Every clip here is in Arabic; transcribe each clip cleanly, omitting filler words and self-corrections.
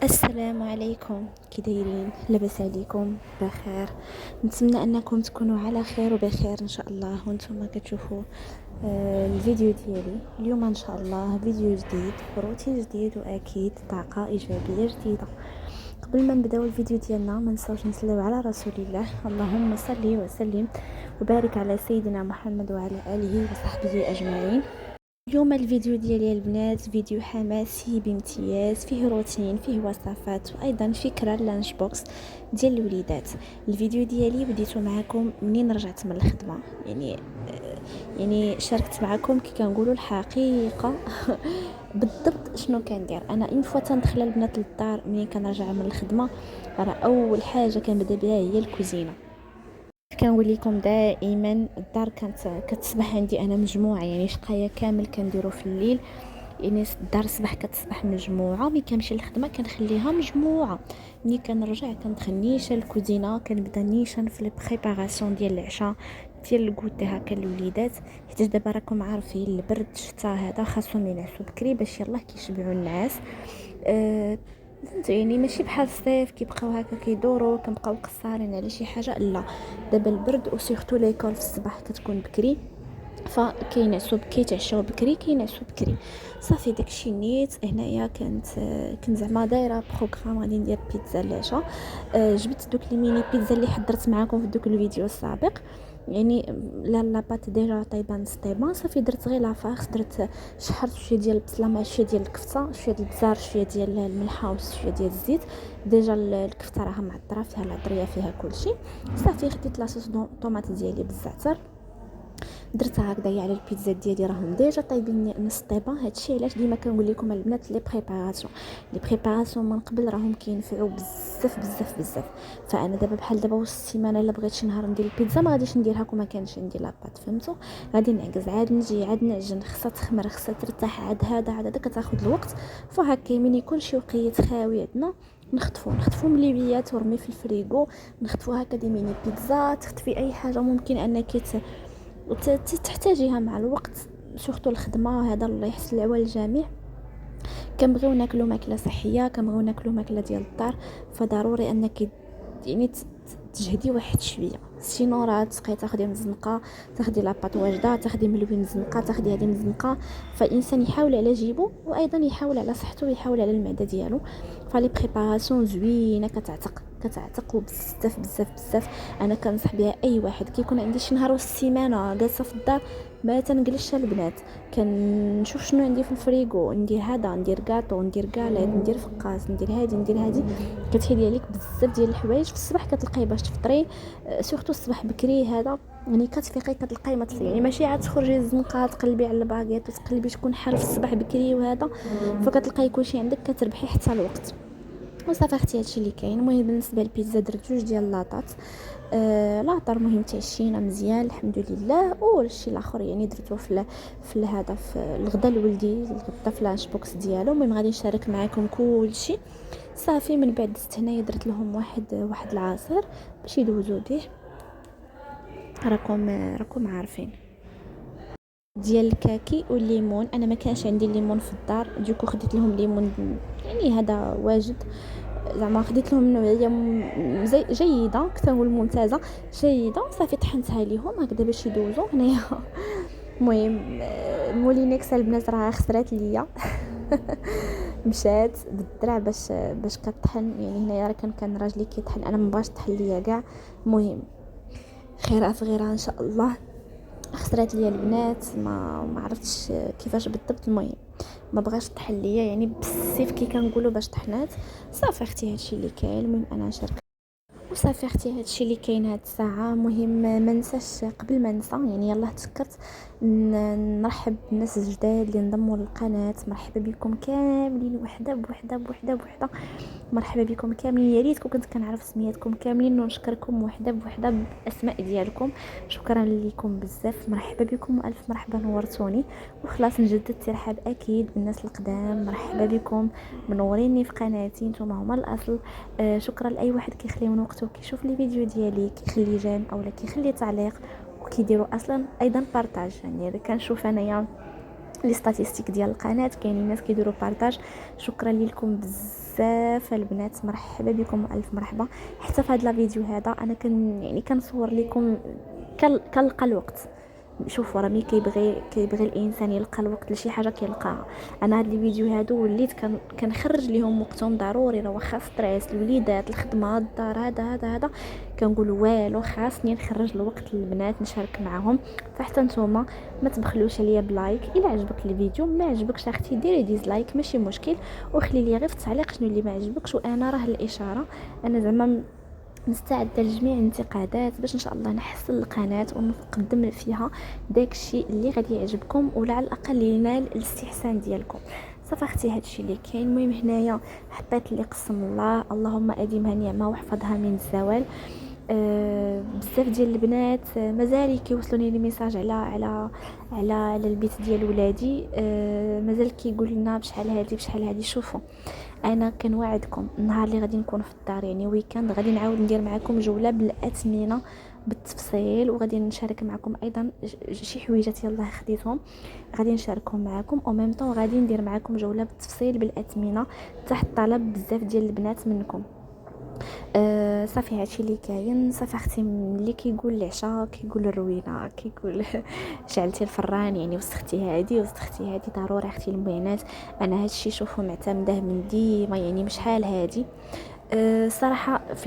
السلام عليكم، كي دايرين؟ لاباس عليكم؟ بخير. نتمنى انكم تكونوا على خير وبخير ان شاء الله. وانتم كتشوفوا الفيديو ديالي اليوم ان شاء الله فيديو جديد، روتين جديد، واكيد طاقه ايجابيه جديده. قبل ما نبداو الفيديو ديالنا ما نساوش نصليو على رسول الله، اللهم صل وسلم وبارك على سيدنا محمد وعلى اله وصحبه اجمعين. اليوم الفيديو ديالي البنات فيديو حماسي بامتياز، فيه روتين، فيه وصفات، وايضا فكره لانش بوكس ديال الوليدات. الفيديو ديالي بديته معكم منين رجعت من الخدمه، يعني شاركت معكم كي كنقولوا الحقيقه. بالضبط شنو كندير انا اين فوا تندخل البنات للدار منين كنرجع من الخدمه. راه اول حاجه كنبدا بها هي الكوزينه. كنقول لكم دائما الدار كانت كتصبح عندي انا مجموعه، يعني شقايه كامل كنديروا في الليل. يعني الدار صباح كتصبح مجموعه، ملي كنمشي للخدمه كنخليها مجموعه. ملي كنرجع كندخل نيشان الكوزينه، كنبدا نيشان في البريباراسيون ديال العشاء ديال الكوتي هكا الوليدات، حيت دابا راكم عارفين البرد الشتا هذا خاصهم ينعسوا بكري باش يلاه كيشبعوا النعاس. فهمت؟ يعني ماشي بحال الصيف كيبقاو هكا كيدوروا كنبقاو قصارين على شي حاجه، لا. دابا البرد وسيرتو ليكول في الصباح كتكون بكري، فكينعسوا كيتعشاو بكري كينعسوا بكري. صافي داكشي نيت. هنايا كنت زعما دايره بروغرام غادي ندير بيتزا العشاء. جبت دوك لي ميني بيتزا اللي حضرت معكم في دوك الفيديو السابق. يعني لا بات ديجا طايبه نصطيبه. صافي درت غير لافاغ، درت شحرت شويه ديال البصله مع شويه ديال الكفته، شويه ديال البزار، شويه ديال الملحه وشويه ديال الزيت. ديجا الكفته راها معطره فيها العطريه فيها كلشي. صافي خديت لاصوص طوماط ديالي بالزعتر، درتها هكذايا على البيتزا ديالي راهم ديجا طايبين نص طيبه. هادشي علاش ديما كنقول لكم البنات لي بريباراسيون من قبل راهم كينفعوا بزاف بزاف بزاف. فانا دابا بحال دابا وسط السيمانه الا بغيت شي نهار ندير البيتزا ما غاديش نديرها كون ما كانش عندي لاباط، فهمتوا؟ غادي نعكز عاد نجي عاد نعجن، خصها تخمر خصها ترتاح، عاد هذا كتاخذ الوقت. فهكا من يكون شي وقيت خاوي عندنا نخطفو من ليبيات ورمي في الفريغو. نخطفو هكا دي ميني بيتزا، تخطفي اي حاجه ممكن انك تحتاجيها مع الوقت. سورتو الخدمه هذا الله يحسن العوال الجميع. كنبغيو ناكلو ماكله صحيه، كنبغيو ناكلو ماكله ديال الدار. فضروري انك يعني تجهدي واحد شويه، سينو راه تبقاي تاخدي مزنقه، تاخدي لاباط واجده، تاخدي ملوي مزنقه، تاخدي هذه مزنقه. فالانسان يحاول على جيبو وايضا يحاول على صحته ويحاول على المعده ديالو. فلي بريباراسيون زوينه كتعتق بزاف بزاف بزاف. انا كنصح بها اي واحد كيكون عندي شي نهار وسط السيمانه جالسه في الدار ما تنجلسش البنات، كنشوف شنو عندي في الفريغو، ندير هذا، ندير كاطو، ندير كاليط، ندير فقاس، ندير هادي. كتحيدي عليك بزاف ديال الحوايج في الصباح كتلقاي باش تفطري. سورتو الصباح بكري هذا يعني كتفيقي كتلقاي ما تصلي، يعني ماشي عاد تخرجي الزنقه تقلبي على الباكيط وتقلبي تكون حار في الصباح بكري وهذا. فكتلقاي كلشي عندك كتربحي حتى الوقت. وصافي اختي هادشي اللي كاين. المهم بالنسبه للبيتزا درت جوج ديال لاطات. لاطر المهم تعشينا مزيان الحمد لله. والشي الاخر يعني درتو في هذا في الغدا لولدي، الغدا في لانش بوكس ديالو. المهم غادي نشارك معكم كلشي. صافي من بعد دزت هنايا درت لهم واحد العصير باش يدوزو به. راكم عارفين ديال الكاكي والليمون. انا ما كانش عندي الليمون في الدار، دوكو خديت لهم ليمون يعني هذا واجد. زعما خديت لهم نوعيه جيده، كنت نقول ممتازه جيده. صافي طحنتها ليهم هكذا باش يدوزوا هنايا. المهم مولينكس البنات راه خسرات ليا. مشات بالدرع باش كطحن. يعني هنايا راه كان راجلي كيطحن، انا ما بغاش طحن ليا كاع. المهم خيرها في غيرها ان شاء الله. خسرات ليا البنات، ما عرفتش كيفاش بالضبط. المهم ما بغاش طحن ليا يعني بالسيف كي كنقولوا باش طحنات. صافي اختي هادشي اللي كاين. المهم انا شاركت وصافي اختي هادشي اللي كاين هاد الساعه. مهم ما ننساش قبل ما ننسى، يعني يلا تذكرت نرحب بالناس الجداد اللي انضموا للقناه. مرحبا بكم كاملين وحده بوحده بوحده بوحده. مرحبا بكم كاملين. يا ريت كنت كنعرف سمياتكم كاملين ونشكركم وحده بوحده بالاسماء ديالكم. شكرا لكم بزاف، مرحبا بكم والف مرحبا، نورتوني. وخلاص نجدد الترحاب اكيد بالناس القدام. مرحبا بكم منوريني في قناتي، نتوما هما الاصل. شكرا لاي واحد كيخلي من وقته كيشوف لي فيديو ديالي، كيخلي جيم اولا كيخلي تعليق وكيديروا اصلا ايضا بارطاج. يعني اذا كنشوف انايا لي ستاتيستيك ديال القناه كاينين ناس كيديروا بارطاج. شكرا لكم بزاف بزاف البنات، مرحبا بكم والف مرحبا. حتى في هذا الفيديو هذا انا كنصور لكم كنلقى الوقت. شوفوا راه ملي كيبغي الانسان يلقى الوقت لشي حاجه كيلقاها. انا هاد الفيديو هادو وليت كنخرج ليهم وقتهم ضروري، راه واخا ستريس الوليدات الخدمه الدار هذا كنقول والو خاصني نخرج الوقت للبنات نشارك معهم. فحتى نتوما ما تبخلوش عليا بلايك الا عجبك الفيديو، ما عجبكش اختي ديري ديزلايك ماشي مشكل، وخلي لي غير في التعليق شنو اللي ما عجبكش، وانا راه الاشاره انا زعما مستعده لجميع الانتقادات باش ان شاء الله نحسن القناه ونقدم فيها داكشي اللي غادي يعجبكم ولا على الاقل ينال الاستحسان ديالكم. صافي اختي هادشي اللي كاين. المهم هنايا حطيت لي قسم الله اللهم اديمها نعمه واحفظها من الزوال. بزاف ديال البنات مازال كيوصلوني لي ميساج على البيت ديال ولادي، مازال كيقول لنا بشحال هادي. شوفوا انا كنوعدكم النهار اللي غادي نكون في الدار يعني ويكاند غادي نعاود ندير معكم جوله بالاثمنه بالتفصيل، وغادي نشارك معكم ايضا شي حويجات يلاه خديتهم غادي نشاركهم معكم، او ميم طون غادي ندير معكم جوله بالتفصيل بالاثمنه تحت طلب بزاف ديال البنات منكم. صافي هادشي اللي كاين. صافي اختي ملي كيقول العشاء كيقول الروينه كيقول شعلتي الفران يعني وسختي هادي ضروري اختي المعينات. انا هادشي شوفوا معتمده من ديما يعني مش حال هادي. صراحه في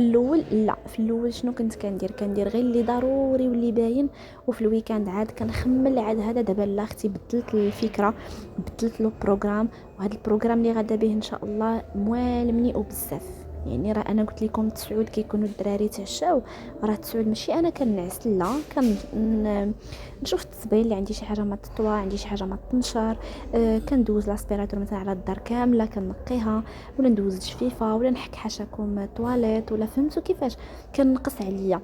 الاول شنو كنت كندير غير اللي ضروري واللي باين، وفي الويكاند عاد كنخمل عاد هذا. دابا لا اختي بدلت الفكره، بدلت له بروغرام، وهذا البروغرام اللي غادا به ان شاء الله موالمني وبزاف. يعني راه انا قلت لكم التسعود كيكونوا الدراري تعشاو، راه التسعود ماشي انا كنعس، لا نشوف التصبيل اللي عندي شي حاجه ما تطوى، عندي شي حاجه ما تنشر، كندوز لاسبيراتور مثلا على الدار كامله كنقيها، ولا ندوز الجفيفه، ولا نحك حاشاكم طواليت، ولا فهمتوا كيفاش كنقص عليا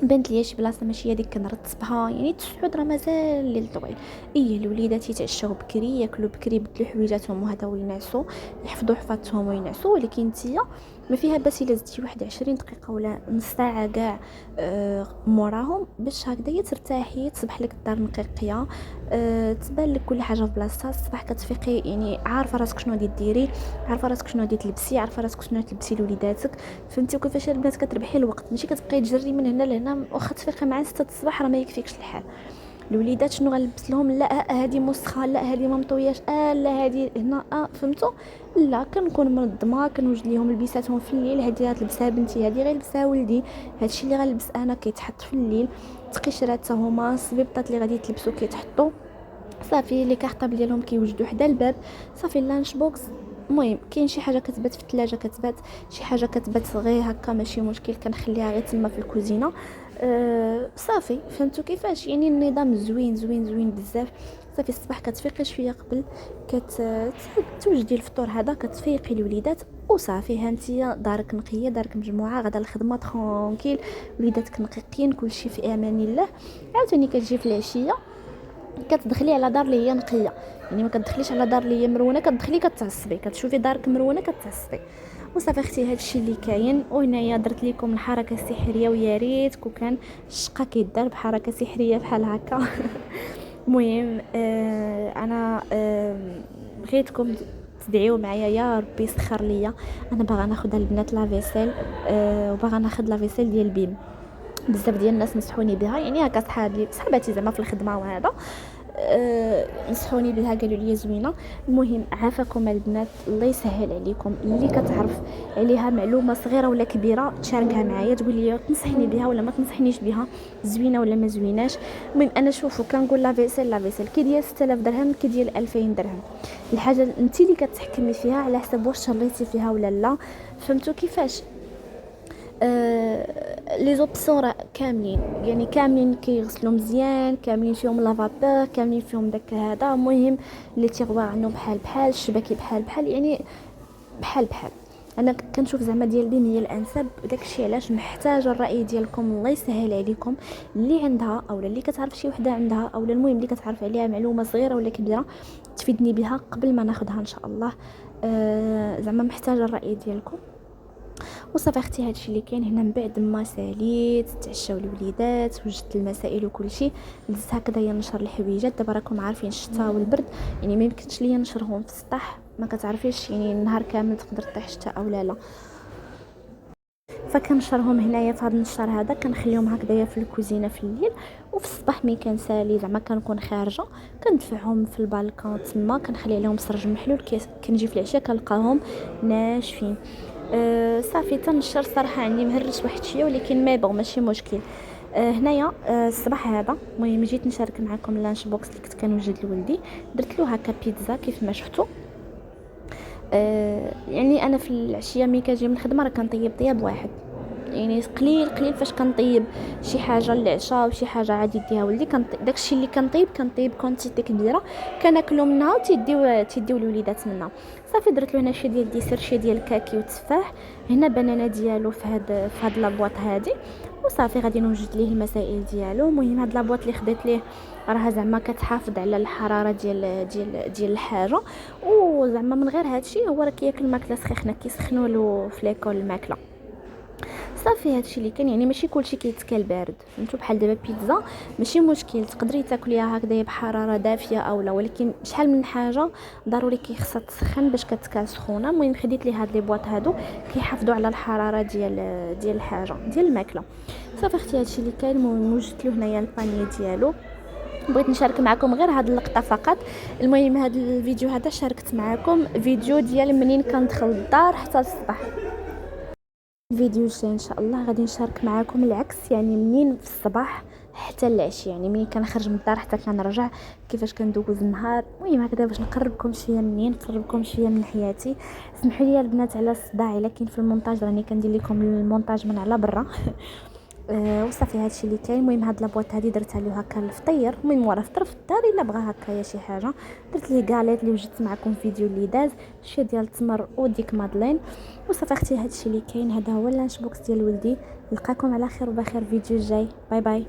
بنت ليا شي بلاصه ماشي هذيك كنرتبها. يعني التسعود راه مازال الليل طويل. الوليدات يتعشاو بكري، ياكلوا بكري، يبدلوا حويجاتهم وهذا وينعسوا، يحفظوا حفاظتهم وينعسوا. ولكن نتيا ما فيها باس الا زدتي واحد 20 دقيقه ولا نص ساعه كاع موراهم باش هكذا ترتاحي، تصبح لك الدار نقيقيه، تبان لك كل حاجه في بلاصتها. الصباح كتفيقي يعني عارفه راسك شنو غادي ديري، عارفه راسك شنو غادي تلبسي، عارفه راسك شنو تلبسي لوليداتك. فهمتي كيفاش البنات كتربحي الوقت، ماشي كتبقاي تجري من هنا لهنا. واخا تفيقي مع 6 الصباح راه ما يكفيكش الحال. الوليدات شنو غنلبس لهم؟ لا هذه مسخه، لا هذه ما مطوياش، لا هذه هنا فهمتوا. لا كنكون منظمه، كنوجد ليهم لبساتهم في الليل. هذه غتلبسها بنتي، هذه غيلبسها ولدي، هادشي اللي غنلبس انا كيتحط في الليل. تقشرات حتى هما، الصبيبطات اللي غادي تلبسوا كيتحطوا. صافي لي كارطابل ديالهم كيوجدوا حدا الباب. صافي اللانش بوكس. المهم كاين شي حاجه كتبات في الثلاجه، كتبات شي حاجه كتبات غير هكا ماشي مشكل، كنخليها غير تما في الكوزينه. صافي فهمتوا كيفاش. يعني النظام زوين بزاف. صافي الصباح كتفيقي شويه قبل توجدي الفطور هذا، كتفيقي الوليدات وصافي هانتيا دارك نقيه، دارك مجموعه، غدا الخدمه ترونكيل، وليداتك نقيقين، كلشي في امان الله. عاوتاني كتجي في العشيه كتدخلي على دار اللي هي نقيه، يعني ما كتدخليش على دار اللي هي مرونه، كتدخلي كتعصبي، كتشوفي دارك مرونه كتعصبي. وصافي اختي هادشي اللي كاين. وهنايا درت لكم الحركه السحريه، ويا ريت كون كان الشقه كيدار بحركه سحريه بحال هكا. المهم انا بغيتكم تدعيو معايا يا ربي يسخر ليا. انا باغا ناخذ البنات لافيسيل، وباغا ناخذ لافيسيل ديال بيم. بزاف ديال الناس نصحوني بها، يعني هكا صحاباتي زعما في الخدمه وهذا نصحوني بها، قالوا لي زوينه. المهم عافاكم البنات، الله يسهل عليكم. اللي كتعرف عليها معلومه صغيره ولا كبيره تشاركها معايا، تقول لي تنصحيني بها ولا ما تنصحنيش بها، زوينه ولا ما زويناش. المهم انا شوفوا كنقول لافيسيل كي ديال 6000 درهم، كي ديال 2000 درهم. الحاجه انت اللي كتحكمي فيها على حسب واش شريتي فيها ولا لا. فهمتوا كيفاش. لي زوبسيون راه كاملين، يعني كاملين كيغسلوا مزيان، كاملين فيهم لافابور، كاملين فيهم داك هذا. المهم لي تيغوار عندهم بحال الشباكي بحال يعني بحال. انا كنشوف زعما ديال بيم هي الانسب، وداكشي علاش محتاجه الراي ديالكم، الله يسهل عليكم. اللي عندها او اللي كتعرف شي وحده عندها، او المهم اللي كتعرف عليها معلومه صغيره ولا كبيره تفيدني بها قبل ما ناخذها ان شاء الله. زعما محتاجه الراي ديالكم. وصافي اختي هادشي اللي كاين هنا. من بعد ما ساليت تعشاو الوليدات، وجدت المسائل وكل شيء، دزت هكذايا نشر الحويجات. دابا راكم عارفين الشتاء والبرد، يعني ما يمكنش ليا نشرهم في السطح ما كتعرفيش يعني النهار كامل تقدر طيح شتا او لا. فكنشرهم هنايا في هذا النشار هذا، كنخليهم هكذايا في الكوزينه في الليل، وفي الصباح ملي كنسالي زعما كنكون خارجه كندفعهم في البالكون تما، كنخلي عليهم سرج محلول، كنجي في العشاء كنلقاهم ناشفين. صافي تنشر صراحه عندي مهرس واحد شويه، ولكن ما بغ ماشي مشكل. هنايا الصباح هذا المهم جيت نشارك معكم اللانش بوكس اللي كنت كنوجد لولدي. درت له هكا بيتزا كيف ما شفتوا. يعني انا في العشيه ملي كنجي من الخدمه راه كنطيب طياب واحد، يعني قليل فاش كنطيب شي حاجه للعشاء وشي حاجه عادي يديها ولدي. داكشي اللي كنطيب كونتيتي كبيره كناكلو منها وتيديو الوليدات منها. صافي درت له هنا شي ديال الديسير، شي ديال الكاكي والتفاح، هنا بنانه ديالو في هاد لابواط هادي، وصافي غادي نوجد ليه المسائل ديالو. المهم هاد لابواط اللي خديت ليه راها زعما كتحافظ على الحراره ديال الحاجه، وزعما من غير هادشي هو راه كياكل ماكله سخينه، كيسخنوا له في ليكول الماكله. صافي هادشي اللي كان، يعني ماشي كلشي كيتكال بارد، فهمتوا؟ بحال دابا بيتزا ماشي مشكل تقدري تاكليها هكذا بحراره دافيه او لا، ولكن شحال من حاجه ضروري كيخصها تسخن باش كتكال سخونه. المهم خديت لي هاد لي بواط هادو كيحافظوا على الحراره ديال الحاجه ديال الماكله. صافي اختي هادشي اللي كاين. المهم وجدت له هنايا الباني ديالو، بغيت نشارك معكم غير هاد اللقطه فقط. المهم هاد الفيديو هذا شاركت معكم فيديو ديال منين كندخل الدار حتى الصباح. الفيديو الجاي ان شاء الله غادي نشارك معكم العكس، يعني منين في الصباح حتى العشيه، يعني منين كنخرج من الدار حتى كنرجع كيفاش كندوز النهار. المهم هكذا باش نقربكم شويه منين، نقربكم شويه من حياتي. سمحوا لي البنات على الصداع، لكن في المونتاج راني كندير لكم المونتاج من على برا. وصافي هادشي اللي كاين. المهم هاد لابواط هادي درتها له هكا الفطير، المهم ورا فطر في الدار الا بغى هكايا شي حاجه. درت ليه كاليط اللي وجدت معكم فيديو اللي داز، شي ديال التمر وديك مادلين. وصافي اختي هادشي اللي كاين. هذا هو اللانش بوكس ديال ولدي. نلقاكم على خير وبخير فيديو الجاي. باي باي.